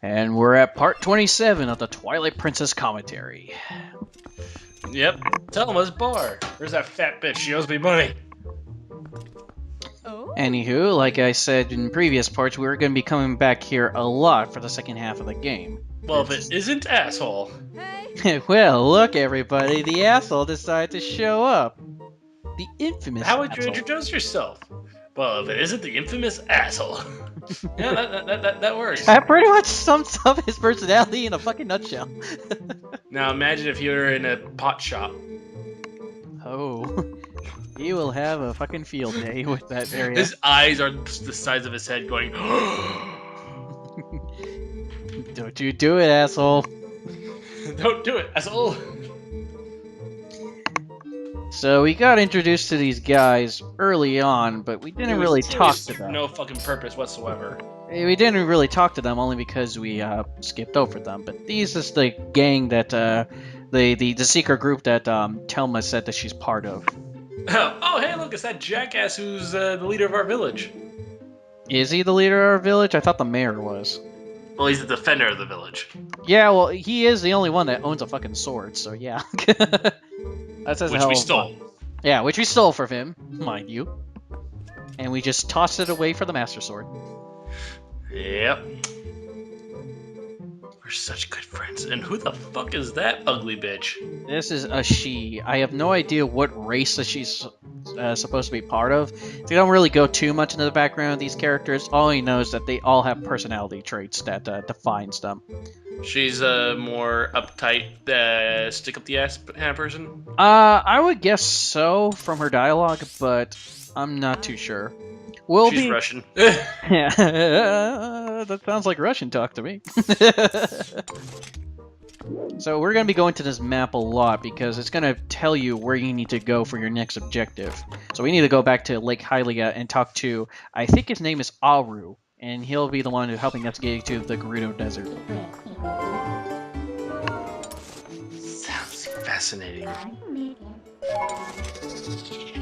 And we're at part 27 of the Twilight Princess commentary. Yep. Tell him it's bar. Where's that fat bitch? She owes me money. Anywho, like I said in previous parts, we're going to be coming back here a lot for the second half of the game. Well, if it isn't asshole. Well, look everybody, the asshole decided to show up. The infamous How would you asshole. introduce yourself? Well, if it isn't the infamous asshole. Yeah, that works. That pretty much sums up his personality in a fucking nutshell. Now imagine if you were in a pot shop. Oh, he will have a fucking field day with that area. His eyes are the size of his head going, Don't you do it, asshole. don't do it, asshole. So we got introduced to these guys early on, but we didn't really talk to them. No fucking purpose whatsoever. We didn't really talk to them only because we skipped over them. But these is the gang that the secret group that Telma said that she's part of. Oh, hey, look, it's that jackass who's the leader of our village. Is he the leader of our village? I thought the mayor was. Well, he's the defender of the village. Yeah, well, he is the only one that owns a fucking sword, so yeah. That says Which we stole. Yeah, which we stole from him, mind you. And we just tossed it away for the Master Sword. Yep. We're such good friends. And who the fuck is that ugly bitch? This is a she. I have no idea what race that she's supposed to be part of. They don't really go too much into the background of these characters. All he knows is that they all have personality traits that defines them. She's a more uptight, stick up the ass kind of person? I would guess so from her dialogue, but I'm not too sure. She's Russian. Yeah, that sounds like Russian talk to me. So we're going to be going to this map a lot because it's going to tell you where you need to go for your next objective. So we need to go back to Lake Hylia and talk to, I think his name is Aru, and he'll be the one who's helping us get to the Gerudo Desert. Sounds fascinating.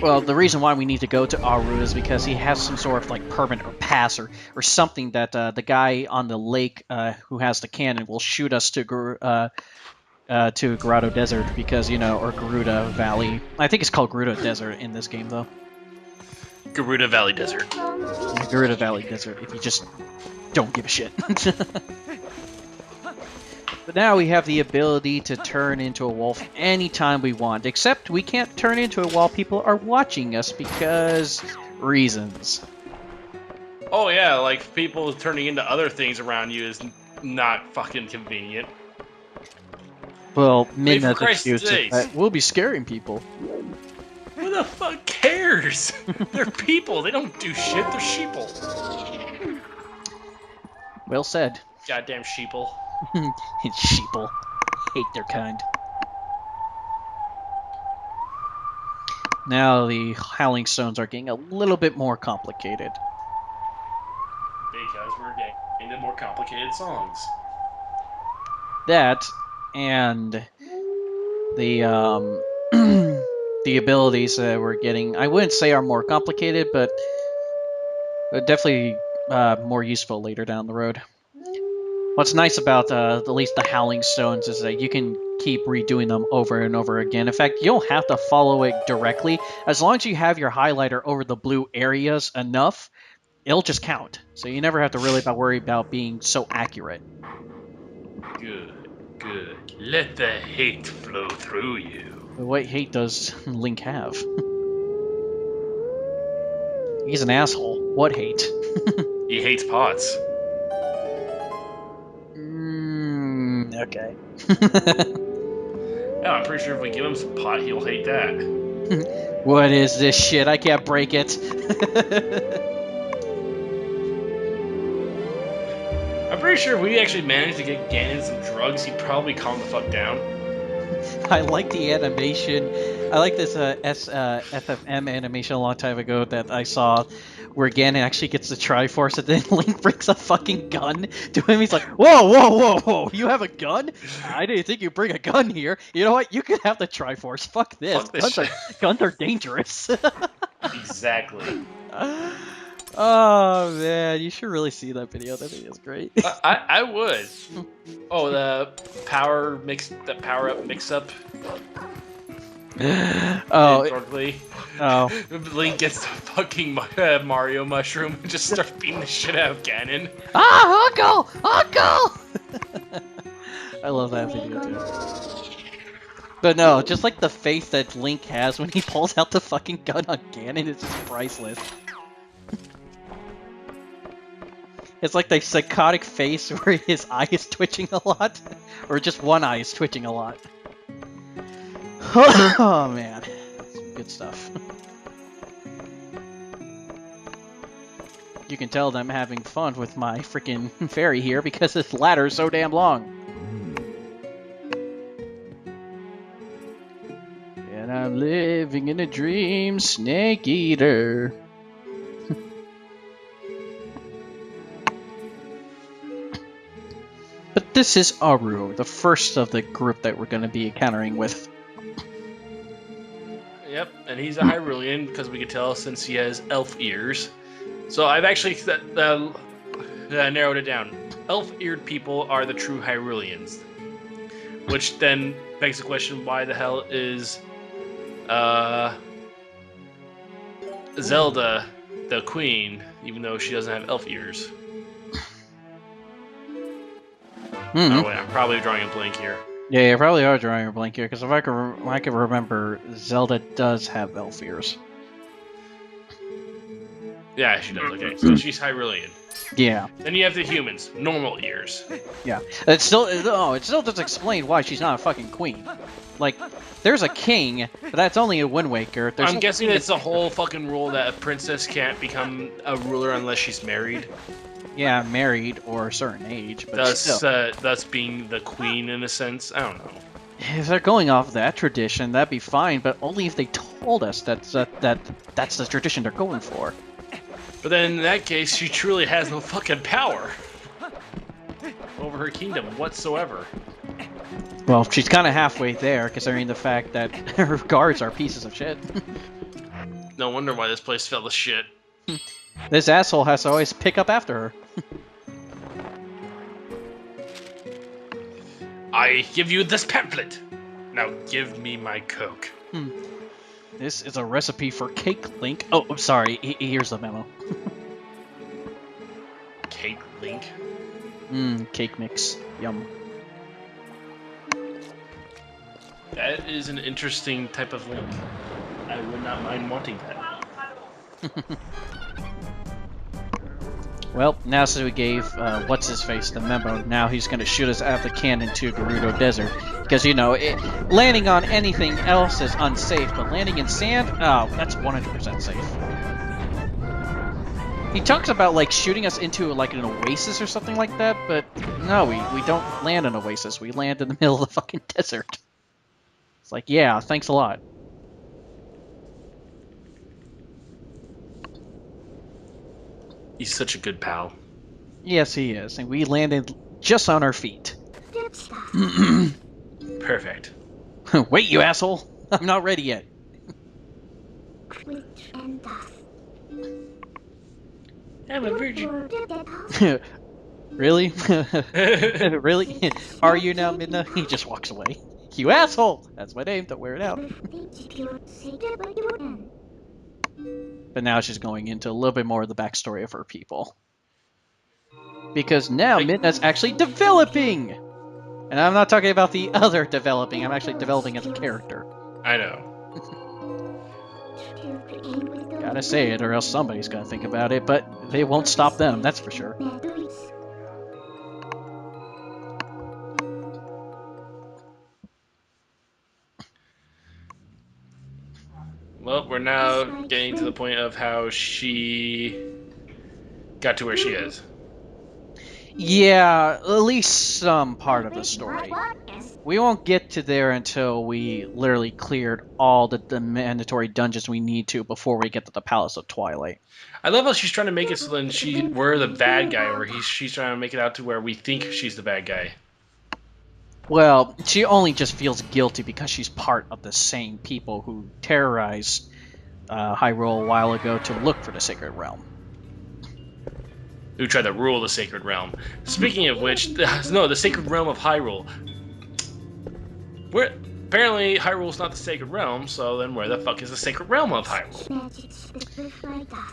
Well, the reason why we need to go to Aru is because he has some sort of like permit or pass or something that the guy on the lake who has the cannon will shoot us to Gerudo Desert because, you know, or Gerudo Valley. I think it's called Gerudo Desert in this game, though. Gerudo Valley Desert. Yeah, Gerudo Valley Desert, if you just don't give a shit. But now we have the ability to turn into a wolf anytime we want, except we can't turn into it while people are watching us because reasons. Oh yeah, like people turning into other things around you is not fucking convenient. Well, Midna's excuse is that we'll be scaring people. Who the fuck cares? They're people, they don't do shit, they're sheeple. Well said. Goddamn sheeple. Sheeple. Hate their kind. Now the Howling Stones are getting a little bit more complicated. Because we're getting into more complicated songs. That, and the the abilities that we're getting, I wouldn't say are more complicated, but definitely more useful later down the road. What's nice about at least the Howling Stones is that you can keep redoing them over and over again. In fact, you don't have to follow it directly. As long as you have your highlighter over the blue areas enough, it'll just count. So you never have to really worry about being so accurate. Good, good. Let the hate flow through you. But what hate does Link have? He's an asshole. What hate? He hates pots. Okay. Yeah, I'm pretty sure if we give him some pot, he'll hate that. What is this shit? I can't break it. I'm pretty sure if we actually managed to get Ganon some drugs, he'd probably calm the fuck down. I like the animation. I like this FFM animation a long time ago that I saw where Ganon actually gets the Triforce and then Link brings a fucking gun to him. He's like, whoa, whoa, whoa, whoa, you have a gun? I didn't think you'd bring a gun here. You know what? You can have the Triforce. Fuck this. Fuck this Guns are dangerous. Exactly. Oh man, you should really see that video. That video is great. I would. Oh, the power up mix up. Oh, Dorkly. oh. Link gets the fucking Mario mushroom and just starts beating the shit out of Ganon. Ah, Uncle! Uncle! I love that video too. But no, just like the face that Link has when he pulls out the fucking gun on Ganon is just priceless. It's like the psychotic face where his eye is twitching a lot, or just one eye is twitching a lot. Oh man, some good stuff. You can tell that I'm having fun with my freaking fairy here because this ladder is so damn long. And I'm living in a dream, Snake Eater. But this is Aru, the first of the group that we're going to be encountering with. Yep, and he's a Hyrulean because we could tell since he has elf ears. So I've actually narrowed it down. Elf-eared people are the true Hyruleans. Which then begs the question, why the hell is Zelda the queen, even though she doesn't have elf ears? Oh wait, I'm probably drawing a blank here. Yeah, you probably are drawing a blank here, because if I can remember, Zelda does have elf ears. Yeah, she does. Okay, so she's Hyrulean. Yeah. Then you have the humans, normal ears. Yeah. It still doesn't explain why she's not a fucking queen. Like, there's a king, but that's only a Wind Waker. I'm guessing it's a whole fucking rule that a princess can't become a ruler unless she's married. Yeah, married or a certain age, but thus being the queen in a sense. I don't know. If they're going off that tradition, that'd be fine, but only if they told us that's the tradition they're going for. But then in that case, she truly has no fucking power over her kingdom whatsoever. Well, she's kind of halfway there, considering the fact that her guards are pieces of shit. No wonder why this place fell to shit. This asshole has to always pick up after her. I give you this pamphlet. Now give me my coke. This is a recipe for cake, Link. Oh, I'm sorry. Here's the memo. Cake, Link? Cake mix. Yum. That is an interesting type of Link. I would not mind wanting that. Well, now since we gave what's-his-face the memo, now he's going to shoot us out of the cannon to Gerudo Desert. Because, you know, landing on anything else is unsafe, but landing in sand, oh, that's 100% safe. He talks about, like, shooting us into, like, an oasis or something like that, but no, we don't land in an oasis. We land in the middle of the fucking desert. It's like, yeah, thanks a lot. He's such a good pal. Yes, he is, and we landed just on our feet. Perfect. Wait, you asshole! I'm not ready yet. I'm a virgin. Really? Really? Are you now, Midna? He just walks away. You asshole! That's my name, don't wear it out. But now she's going into a little bit more of the backstory of her people. Because now Midna's actually developing! And I'm not talking about the other developing, I'm actually developing as a character. I know. Gotta say it, or else somebody's gonna think about it, but they won't stop them, that's for sure. Well, we're now getting to the point of how she got to where she is. Yeah, at least some part of the story. We won't get to there until we literally cleared all the mandatory dungeons we need to before we get to the Palace of Twilight. I love how she's trying to make it so then we're the bad guy, or she's trying to make it out to where we think she's the bad guy. Well, she only just feels guilty because she's part of the same people who terrorized Hyrule a while ago to look for the Sacred Realm. who tried to rule the Sacred Realm. Speaking of which, no, the Sacred Realm of Hyrule. Where apparently Hyrule's not the Sacred Realm, so then where the fuck is the Sacred Realm of Hyrule?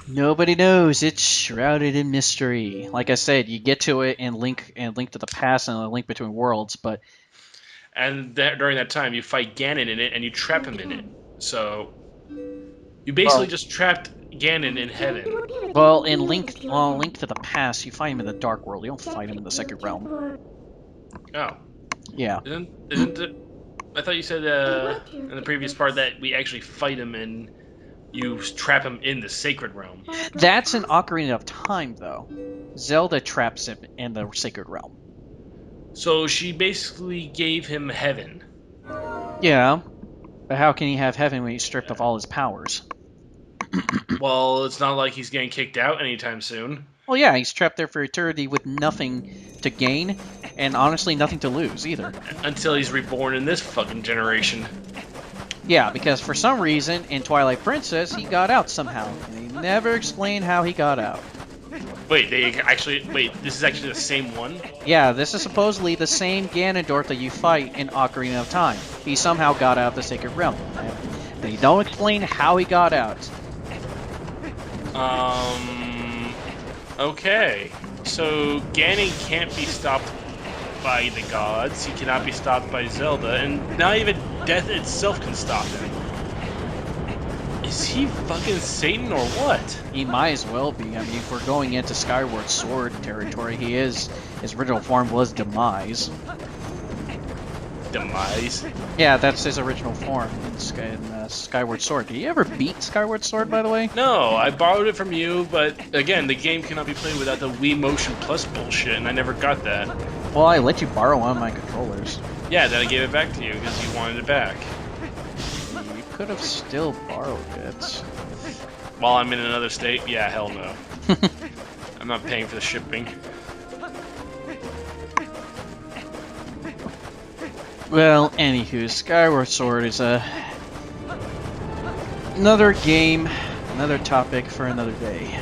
Nobody knows. It's shrouded in mystery. Like I said, you get to it and link to the past and a link between worlds, but And during that time, you fight Ganon in it and you trap him in it. So you well, basically just trapped Ganon in heaven. in Link to the Past, you fight him in the Dark World. You don't fight him in the Sacred Realm. Oh, Yeah, isn't it? I thought you said in the previous part that we actually fight him and you trap him in the Sacred Realm. that's an Ocarina of Time, though. Zelda traps him in the Sacred Realm. So she basically gave him heaven. Yeah, but how can he have heaven when he's stripped of all his powers? Well, it's not like he's getting kicked out anytime soon. Well, yeah, he's trapped there for eternity with nothing to gain, and honestly, nothing to lose either. Until he's reborn in this fucking generation. Yeah, because for some reason, in Twilight Princess, he got out somehow, and they never explain how he got out. Wait, this is actually the same one? Yeah, this is supposedly the same Ganondorf that you fight in Ocarina of Time. He somehow got out of the Sacred Realm. They don't explain how he got out. Okay. So Ganon can't be stopped by the gods, he cannot be stopped by Zelda, and not even death itself can stop him. Is he fucking Satan or what? He might as well be. I mean, if we're going into Skyward Sword territory, he is. His original form was Demise. Demise? Yeah, that's his original form in Skyward Sword. Did you ever beat Skyward Sword, by the way? No, I borrowed it from you, but again, the game cannot be played without the Wii Motion Plus bullshit, and I never got that. Well, I let you borrow one of my controllers. Yeah, then I gave it back to you because you wanted it back. You could have still borrowed it. While I'm in another state? Yeah, hell no. I'm not paying for the shipping. Well, anywho, Skyward Sword is another game, another topic for another day.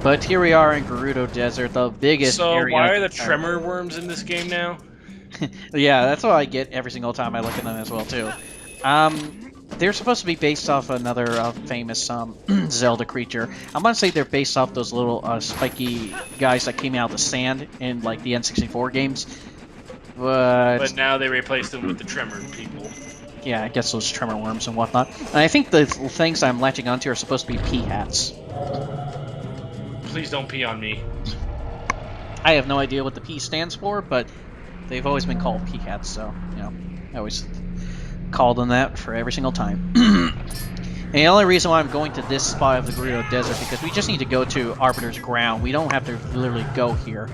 But here we are in Gerudo Desert, the biggest area. So why are the tremor worms in this game now? Yeah, that's what I get every single time I look at them as well too. They're supposed to be based off another famous Zelda creature. I'm gonna say they're based off those little spiky guys that came out of the sand in like the N64 games. But now they replaced them with the tremor people. Yeah, I guess those tremor worms and whatnot. And I think the things I'm latching onto are supposed to be pea hats. Please don't pee on me. I have no idea what the P stands for, but they've always been called pea hats, so, you know, I always call them that for every single time. And the only reason why I'm going to this spot of the Gerudo Desert, because we just need to go to Arbiter's Ground. We don't have to literally go here.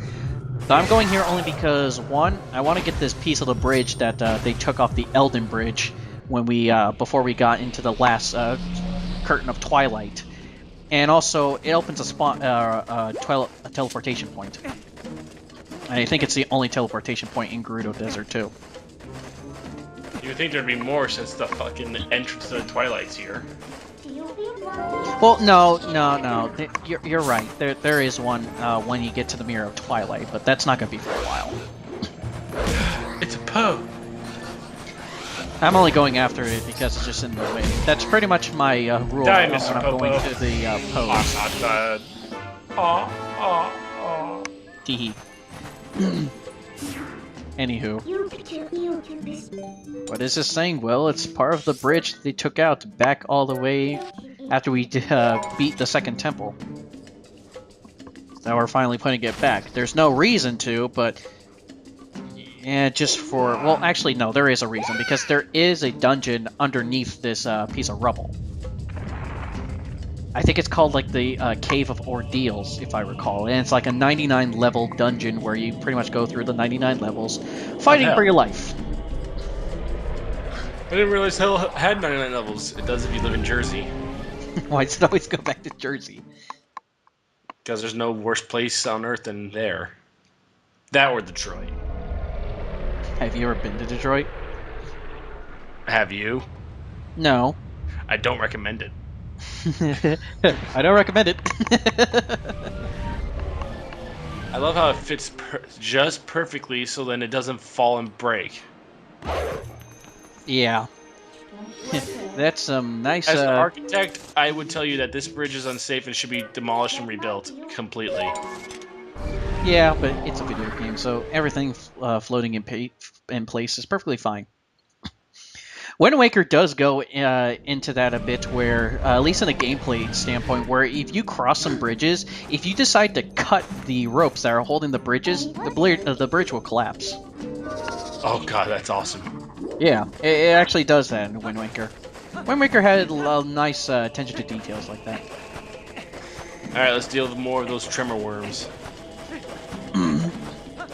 But I'm going here only because, one, I want to get this piece of the bridge that they took off the Elden Bridge when we before we got into the last curtain of Twilight. And also, it opens a spot, a teleportation point. I think it's the only teleportation point in Gerudo Desert, too. You would think there'd be more since the fucking entrance to the Twilight's here. Well, no. You're right. There is one when you get to the Mirror of Twilight, but that's not going to be for a while. It's a Poe. I'm only going after it because it's just in the way. That's pretty much my rule Die, when Mr. I'm Popo. going to the pose. Teehee. Anywho. What is this saying? Well, it's part of the bridge they took out back all the way after we beat the second temple. Now we're finally putting it back. There's no reason to, but... Yeah, just for... Well, actually, no, there is a reason, because there is a dungeon underneath this piece of rubble. I think it's called, like, the Cave of Ordeals, if I recall. And it's like a 99-level dungeon where you pretty much go through the 99 levels, fighting for your life. I didn't realize hell had 99 levels. It does if you live in Jersey. Why does it always go back to Jersey? Because there's no worse place on Earth than there. That or Detroit. Have you ever been to Detroit? Have you? No. I don't recommend it. I don't recommend it. I love how it fits just perfectly, so then it doesn't fall and break. Yeah. That's some nice, As an architect, I would tell you that this bridge is unsafe and should be demolished and rebuilt completely. yeah, but it's a video game, so everything floating in place is perfectly fine. Wind Waker does go into that a bit where, at least in a gameplay standpoint, where if you cross some bridges, if you decide to cut the ropes that are holding the bridges, the bridge will collapse. Oh god, that's awesome. Yeah, it actually does that in Wind Waker. Wind Waker had a nice attention to details like that. Alright, let's deal with more of those tremor worms. And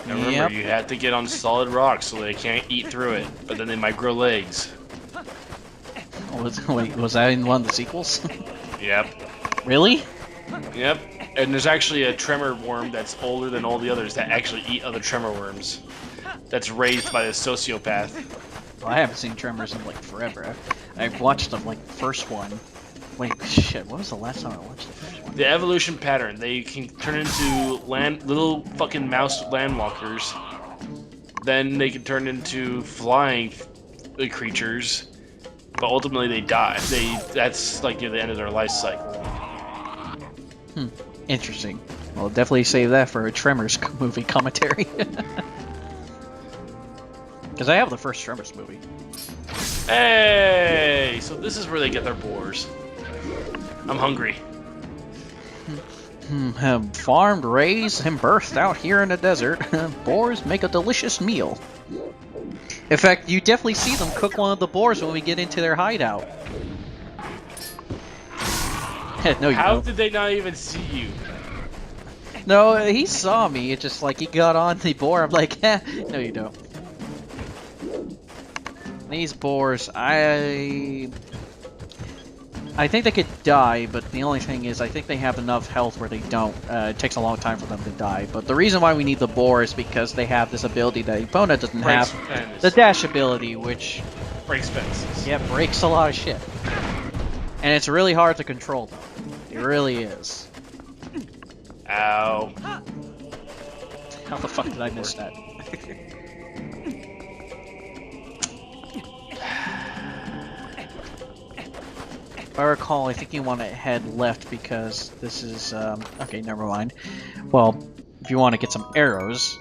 remember, Yep. you have to get on solid rocks so they can't eat through it, but then they might grow legs. Wait, was that in one of the sequels? Yep. Really? Yep. And there's actually a tremor worm that's older than all the others that actually eat other tremor worms. That's raised by the sociopath. Well, I haven't seen Tremors in like forever. I've watched the like first one. Wait, shit. When was the last time I watched the first one? The evolution pattern, they can turn into little fucking mouse landwalkers. Then they can turn into flying creatures, but ultimately they die. That's like near the end of their life cycle. Interesting. Well, definitely save that for a Tremors movie commentary. Because I have the first Tremors movie. Hey, so this is where they get their boars. I'm hungry. Farmed, raised, and birthed out here in the desert, boars make a delicious meal. In fact, you definitely see them cook one of the boars when we get into their hideout. No, you How don't. did they not even see you? No, he saw me. It's just like he got on the boar. I'm like, no, you don't. These boars, I think they could die, but the only thing is I think they have enough health where they don't. It takes a long time for them to die. But the reason why we need the boar is because they have this ability that Epona doesn't have. The dash ability, which... breaks fences. Yeah, breaks a lot of shit. And it's really hard to control, though. It really is. Ow. How the fuck did I miss that? If I recall, I think you want to head left because this is, okay, never mind. Well, if you want to get some arrows,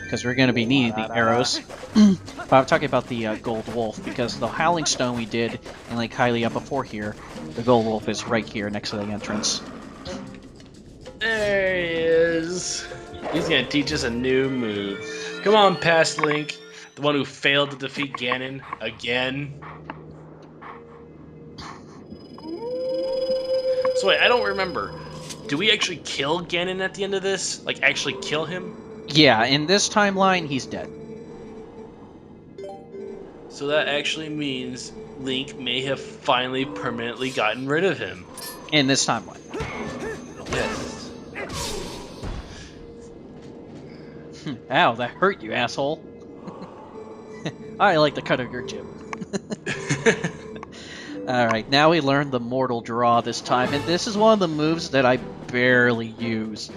because we're going to be needing the arrows. But I'm talking about the Gold Wolf, because the Howling Stone we did in Lake Hylia before here, the Gold Wolf is right here next to the entrance. There he is. He's gonna teach us a new move. Come on, past Link. The one who failed to defeat Ganon again. So wait, I don't remember. Do we actually kill Ganon at the end of this? Like, actually kill him? Yeah, in this timeline, he's dead. So that actually means Link may have finally permanently gotten rid of him. In this timeline. Yes. Ow, that hurt you, asshole. I like the cut of your jib. Alright, now we learned the Mortal Draw this time, and this is one of the moves that I barely use.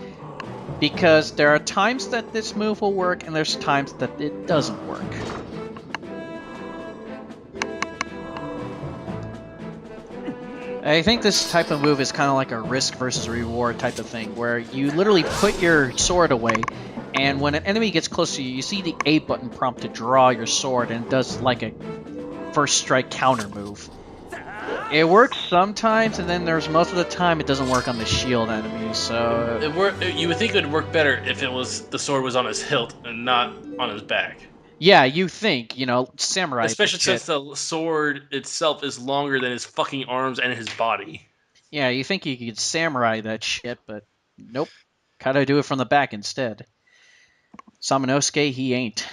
Because there are times that this move will work, and there's times that it doesn't work. I think this type of move is kind of like a risk versus reward type of thing, where you literally put your sword away, and when an enemy gets close to you, you see the A button prompt to draw your sword, and it does like a first strike counter move. It works sometimes, and then there's most of the time it doesn't work on the shield enemies, so... You would think it would work better if the sword was on his hilt and not on his back. Yeah, you think, you know, samurai. Especially since the sword itself is longer than his fucking arms and his body. Yeah, you think you could samurai that shit, but nope. Gotta do it from the back instead. Samanosuke, he ain't.